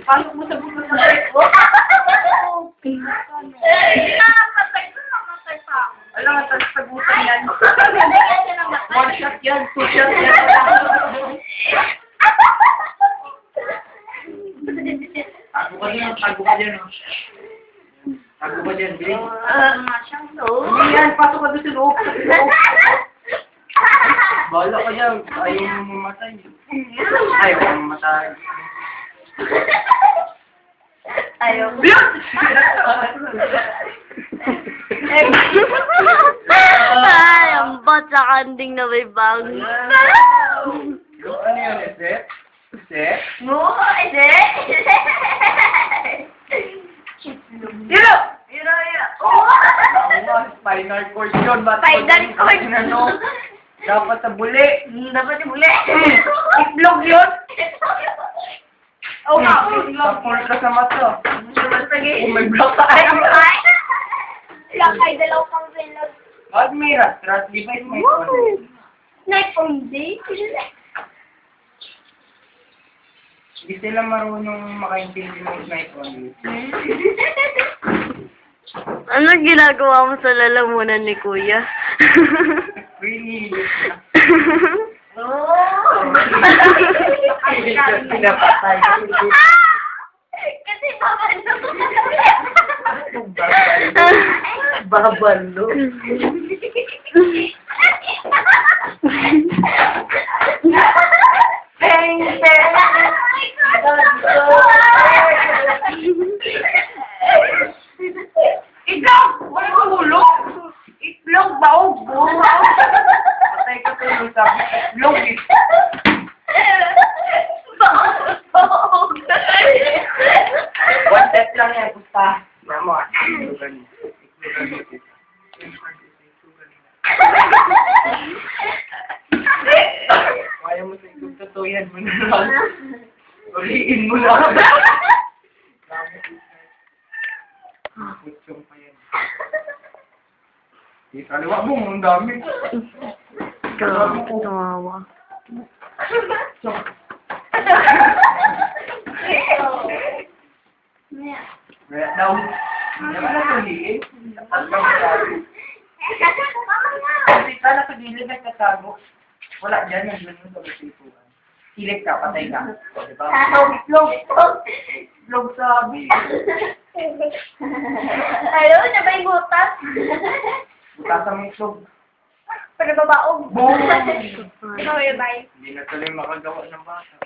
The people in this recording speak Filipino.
Pasok mo sa buto sa break ko. Alam nga, tagsagutan yan. One shot yan, two shot yan. Tago ka dyan, tago ka dyan. Tago ka dyan, bilis. Hindi yan, pasok ka doon sa loob. Bahala ka dyan, ayaw mo mamatay. Ayaw mo mamatay. Ayaw. Ay, ang bat sa kanding na may bang. Ano yun, Ese? Ese? No, hindi. Yun! Yun. Spinal cord yun. Spinal cord. Ano? Dapat sa buli. Dapat yung muli. Itlog yun. Oo nga. Tapos ka sa mata. Sige. Oh, may block tayo. Lakay, dalaw pang velos. Admira, trust device may phone. Night on day? Hindi sila marunong makaintindi ng night only. Ano ginagawa mo sa lalamunan ni Kuya? Really? Oh! Pinapatay. Kasi babalo. Babalo. Bang, Itlog! Wala ko hulog! Itlog, baog, buong patay ka tulong sa itlog eh. One step lang yan, pusta. Mamo, itlogan mo. Kaya mo sa itlog, tatuyan mo na lang. Uliin mo lang. Putsong pa yan. Di kaliwa mo, ang dami. Kawawa. Kaya daw, naman na tuliin. At kami kasi tala sa gilid nagtatago. Wala dyan, nandun mo sa basipuan. Hilig ka, patay ka. Diba? Itlog sabi. Ayaw, siya ba yung butas? Butasa mo itlog. Pagkababaog. Boom! Ikaw yung bay. Hindi na tuloy makagawa ng bata.